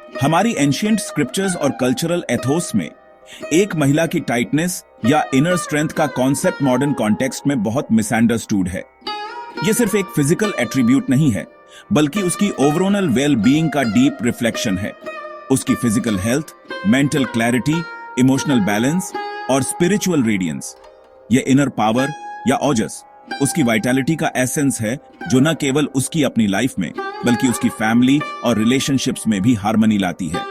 हमारी ancient scriptures और cultural Athos में एक महिला की टाइटनेस या इनर स्ट्रेंथ का कॉन्सेप्ट मॉडर्न कॉन्टेक्स्ट में बहुत मिसअंडरस्टूड है। यह सिर्फ एक फिजिकल एट्रीब्यूट नहीं है, बल्कि उसकी ओवरऑल वेल बीइंग का डीप रिफ्लेक्शन है। उसकी physical health, mental clarity, emotional balance और स्पिरिचुअल रेडियंस, यह इनर पावर या ओजस उसकी वाइटैलिटी का एसेंस है, जो न केवल उसकी अपनी लाइफ में बल्कि उसकी फैमिली और रिलेशनशिप्स में भी हार्मनी लाती है।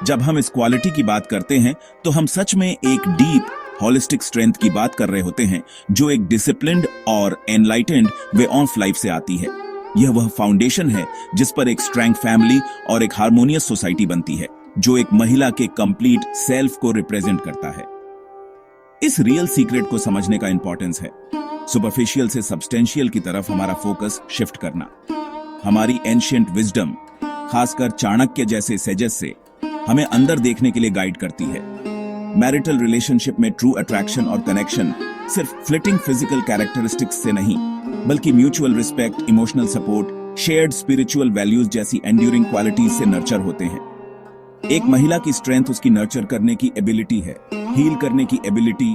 जब हम इस क्वालिटी की बात करते हैं तो हम सच में एक डीप होलिस्टिक स्ट्रेंथ की बात कर रहे होते हैं, जो एक डिसिप्लिन्ड और एनलाइटेंड वे ऑफ लाइफ से आती है। यह वह फाउंडेशन है जिस पर एक स्ट्रेंथ फैमिली और एक हार्मोनियस सोसाइटी बनती है, जो एक महिला के कंप्लीट सेल्फ को रिप्रेजेंट करता है। इस रियल सीक्रेट को समझने का इंपॉर्टेंस है सुपरफिशियल से सब्सटेंशियल की तरफ हमारा फोकस शिफ्ट करना। हमारी एंशिएंट विजडम, खासकर चाणक्य जैसे सेजेस से हमें अंदर देखने के लिए गाइड करती है। मैरिटल रिलेशनशिप में ट्रू अट्रैक्शन और कनेक्शन सिर्फ फ्लिटिंग फिजिकल कैरेक्टरिस्टिक्स से नहीं, बल्कि mutual respect, emotional support, shared spiritual values जैसी एंड्यूरिंग क्वालिटीज से नर्चर होते हैं। एक महिला की स्ट्रेंथ उसकी नर्चर करने की एबिलिटी है, हील करने की एबिलिटी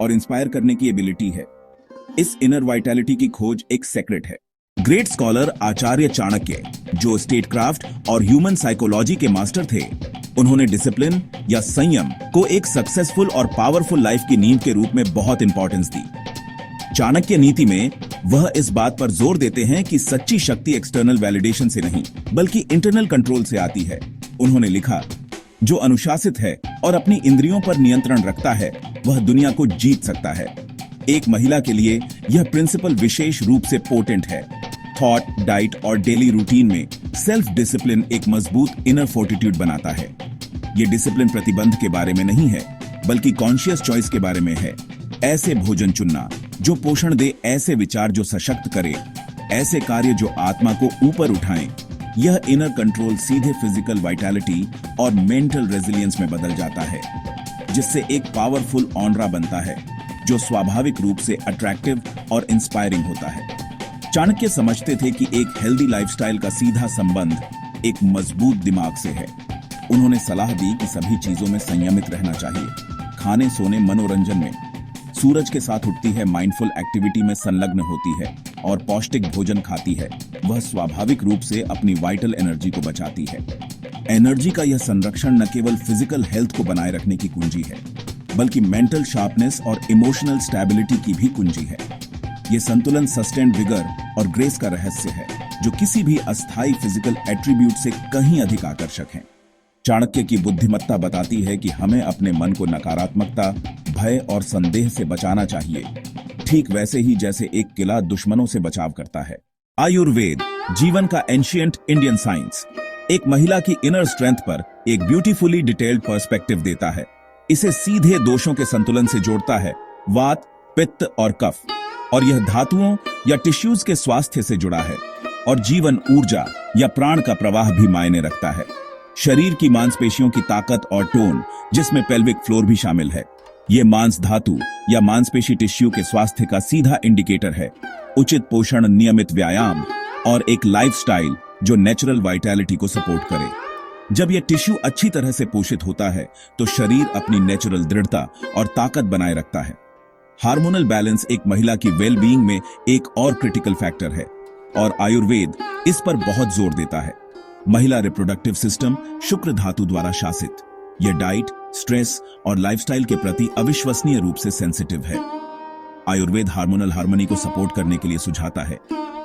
और इंस्पायर करने की एबिलिटी है। इस इनर वाइटैलिटी की खोज एक सेक्रेट है। ग्रेट स्कॉलर आचार्य चाणक्य, जो स्टेटक्राफ्ट और ह्यूमन साइकोलॉजी के मास्टर थे, उन्होंने डिसिप्लिन या संयम को एक सक्सेसफुल और पावरफुल लाइफ की नींव के रूप में बहुत इंपॉर्टेंस दी। चाणक्य नीति में वह इस बात पर जोर देते हैं कि सच्ची शक्ति एक्सटर्नल वैलिडेशन से नहीं, बल्कि इंटरनल कंट्रोल से आती है। उन्होंने लिखा, जो अनुशासित है और अपनी इंद्रियों पर नियंत्रण रखता है, वह दुनिया को जीत सकता है। एक महिला के लिए यह प्रिंसिपल विशेष रूप से पोटेंट है। थॉट, डाइट और डेली रूटीन में सेल्फ डिसिप्लिन एक मजबूत इनर फोर्टिट्यूड बनाता है। यह डिसिप्लिन प्रतिबंध के बारे में नहीं है, बल्कि कॉन्शियस चॉइस के बारे में है। ऐसे भोजन चुनना जो पोषण दे, ऐसे विचार जो सशक्त करे, ऐसे कार्य जो आत्मा को ऊपर उठाएं। यह इनर कंट्रोल सीधे फिजिकल वाइटैलिटी और मेंटल रेजिलियंस में बदल जाता है, जिससे एक पावरफुल ऑनरा बनता है, जो स्वाभाविक रूप से अट्रैक्टिव और इंस्पायरिंग होता है। चाणक्य समझते थे कि एक हेल्दी लाइफस्टाइल का सीधा संबंध एक मजबूत दिमाग से है। उन्होंने सलाह दी कि सभी चीजों में संयमित रहना चाहिए, खाने, सोने, मनोरंजन में। सूरज के साथ उठती है, माइंडफुल एक्टिविटी में संलग्न होती है और पौष्टिक भोजन खाती है। वह स्वाभाविक रूप से अपनी वाइटल एनर्जी को बचाती है। एनर्जी का यह संरक्षण न केवल फिजिकल हेल्थ को बनाए रखने की कुंजी है, बल्कि मेंटल शार्पनेस और इमोशनल स्टेबिलिटी की भी कुंजी है। यह संतुलन सस्टेन्ड विगर और ग्रेस का रहस्य है, जो किसी भी अस्थायी फिजिकल एट्रीब्यूट से कहीं अधिक आकर्षक है। चाणक्य की बुद्धिमत्ता बताती है कि हमें अपने मन को नकारात्मकता, भय और संदेह से बचाना चाहिए, ठीक वैसे ही जैसे एक किला दुश्मनों से बचाव करता है। आयुर्वेद, जीवन का एंशिएंट इंडियन साइंस, एक महिला की इनर स्ट्रेंथ पर एक ब्यूटीफुली डिटेल्ड पर्सपेक्टिव देता है। इसे सीधे दोषों के संतुलन से जोड़ता है, वात, पित्त और कफ, और यह धातुओं या टिश्यूज के स्वास्थ्य से जुड़ा है, और जीवन ऊर्जा या प्राण का प्रवाह भी मायने रखता है। शरीर की मांसपेशियों की ताकत और टोन, जिसमें पेल्विक फ्लोर भी शामिल है, ये मांस धातु या मांसपेशी टिश्यू के स्वास्थ्य का सीधा इंडिकेटर है। उचित पोषण, नियमित व्यायाम और एक लाइफस्टाइल जो नेचुरल वाइटैलिटी को सपोर्ट करे। जब यह टिश्यू अच्छी तरह से पोषित होता है तो शरीर अपनी नेचुरल दृढ़ता और ताकत बनाए रखता है। हार्मोनल बैलेंस एक महिला की वेल बीइंग में एक और क्रिटिकल फैक्टर है, और आयुर्वेद इस पर बहुत जोर देता है। महिला रिप्रोडक्टिव सिस्टम शुक्र धातु द्वारा शासित। यह डाइट, स्ट्रेस और लाइफस्टाइल के प्रति अविश्वसनीय रूप से सेंसिटिव है। आयुर्वेद हार्मोनल हार्मनी को सपोर्ट करने के लिए सुझाता है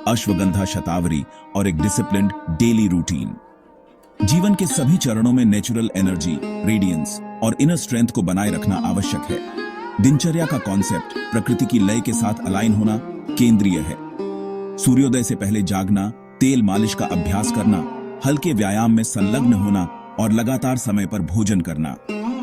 अश्वगंधा, शतावरी और एक डिसिप्लिन्ड डेली रूटीन। जीवन के सभी चरणों में नेचुरल एनर्जी, रेडियंस और इनर स्ट्रेंथ को बनाए रखना आवश्यक है। दिनचर्या का कॉन्सेप्ट प्रकृति की लय के साथ अलाइन होना केंद्रीय है। सूर्योदय से पहले जागना, तेल मालिश का अभ्यास करना, हल्के व्यायाम में संलग्न होना और लगातार समय पर भोजन करना,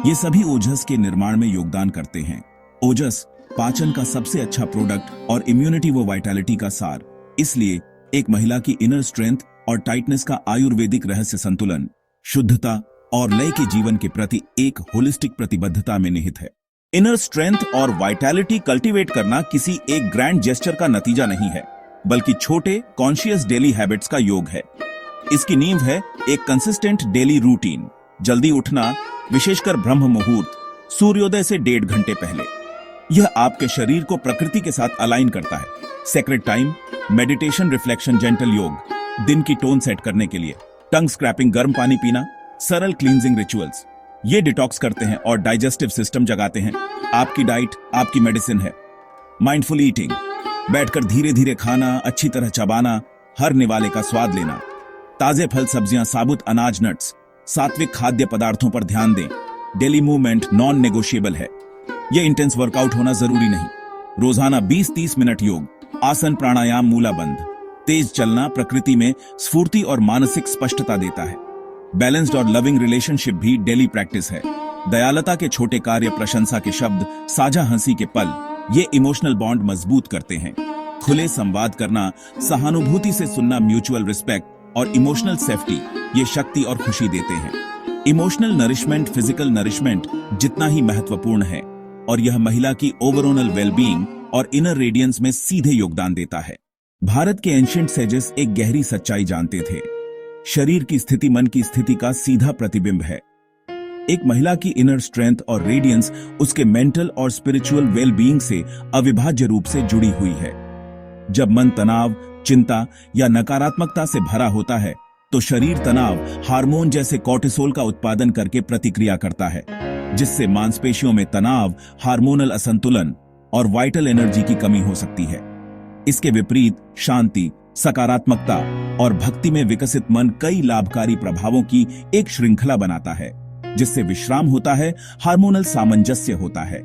ये सभी ओजस के निर्माण में योगदान करते हैं। ओजस पाचन का सबसे अच्छा प्रोडक्ट और इम्यूनिटी व वाइटैलिटी का सार। इसलिए एक महिला की इनर स्ट्रेंथ और टाइटनेस का आयुर्वेदिक रहस्य संतुलन, शुद्धता और लय के जीवन के प्रति एक होलिस्टिक प्रतिबद्धता में निहित है। इनर स्ट्रेंथ और वाइटैलिटी कल्टीवेट करना किसी एक ग्रैंड जेस्चर का नतीजा नहीं है, बल्कि छोटे कॉन्शियस डेली हैबिट्स का योग है। इसकी नींव है एक कंसिस्टेंट डेली रूटीन। जल्दी उठना, विशेषकर ब्रह्म मुहूर्त, सूर्योदय से 1.5 घंटे पहले। यह आपके शरीर को प्रकृति के साथ अलाइन करता है। Sacred time, meditation, reflection, gentle योग, दिन की टोन सेट करने के लिए, टंग स्क्रैपिंग, गर्म पानी पीना, सरल क्लींजिंग रिचुअल्स, ये डिटॉक्स करते हैं और डाइजेस्टिव सिस्टम जगाते हैं। आपकी डाइट आपकी मेडिसिन है। माइंडफुल ईटिंग, बैठकर धीरे धीरे खाना, अच्छी तरह चबाना, हर निवाले का स्वाद लेना, ताजे फल सब्जियां, साबुत अनाज, नट्स, सात्विक खाद्य पदार्थों पर ध्यान दें। डेली मूवमेंट नॉन नेगोशिएबल है। यह इंटेंस वर्कआउट होना जरूरी नहीं। रोजाना 20-30 मिनट योग, आसन, प्राणायाम, मूलाबंध, तेज चलना प्रकृति में स्फूर्ति और मानसिक स्पष्टता देता है। बैलेंस्ड और लविंग रिलेशनशिप भी डेली प्रैक्टिस है। दयालुता के छोटे कार्य, प्रशंसा के शब्द, साझा हंसी के पल, ये इमोशनल बॉन्ड मजबूत करते हैं। खुले संवाद करना, सहानुभूति से सुनना, म्यूचुअल रिस्पेक्ट और इमोशनल सेफ्टी, ये शक्ति और खुशी देते हैं। इमोशनल नरिशमेंट फिजिकल नरिशमेंट जितना ही महत्वपूर्ण है और यह महिला की ओवरऑल वेलबीइंग और इनर रेडियंस में सीधे योगदान देता है। भारत के एंशिएंट सेजेस एक गहरी सच्चाई जानते थे। शरीर की स्थिति मन की स्थिति का सीधा प्रतिबिंब है। एक महिला की इनर स्ट्रेंथ और रेडियंस उसके मेंटल और स्पिरिचुअल वेलबीइंग से अविभाज्य रूप से जुड़ी हुई है। जब मन तनाव, चिंता या नकारात्मकता से भरा होता है तो शरीर तनाव हार्मोन जैसे कॉर्टिसोल का उत्पादन करके प्रतिक्रिया करता है, जिससे मांसपेशियों में तनाव, हार्मोनल असंतुलन और वाइटल एनर्जी की कमी हो सकती है। इसके विपरीत शांति, सकारात्मकता और भक्ति में विकसित मन कई लाभकारी प्रभावों की एक श्रृंखला बनाता है, जिससे विश्राम होता है, हार्मोनल सामंजस्य होता है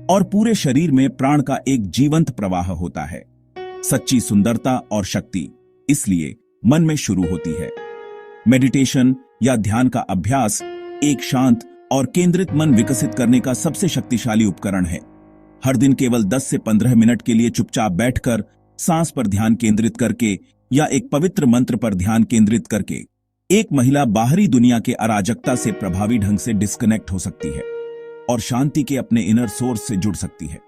और पूरे शरीर में प्राण का एक जीवंत प्रवाह होता है। सच्ची सुंदरता और शक्ति इसलिए मन में शुरू होती है। मेडिटेशन या ध्यान का अभ्यास एक शांत और केंद्रित मन विकसित करने का सबसे शक्तिशाली उपकरण है। हर दिन केवल 10 से 15 मिनट के लिए चुपचाप बैठकर सांस पर ध्यान केंद्रित करके या एक पवित्र मंत्र पर ध्यान केंद्रित करके एक महिला बाहरी दुनिया के अराजकता से प्रभावी ढंग से डिस्कनेक्ट हो सकती है और शांति के अपने इनर सोर्स से जुड़ सकती है।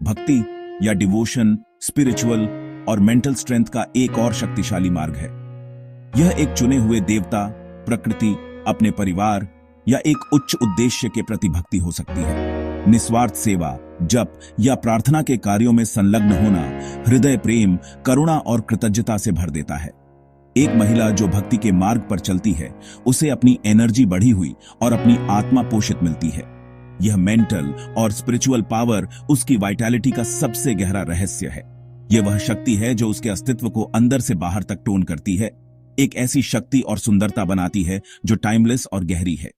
भक्ति या डिवोशन स्पिरिचुअल और मेंटल स्ट्रेंथ का एक और शक्तिशाली मार्ग है। यह एक चुने हुए देवता, प्रकृति, अपने परिवार या एक उच्च उद्देश्य के प्रति भक्ति हो सकती है। निस्वार्थ सेवा, जप या प्रार्थना के कार्यों में संलग्न होना हृदय प्रेम, करुणा और कृतज्ञता से भर देता है। एक महिला जो भक्ति के मार्ग पर चलती है उसे अपनी एनर्जी बढ़ी हुई और अपनी आत्मा पोषित मिलती है। यह मेंटल और स्पिरिचुअल पावर उसकी वाइटैलिटी का सबसे गहरा रहस्य है। यह वह शक्ति है जो उसके अस्तित्व को अंदर से बाहर तक टोन करती है, एक ऐसी शक्ति और सुंदरता बनाती है जो टाइमलेस और गहरी है।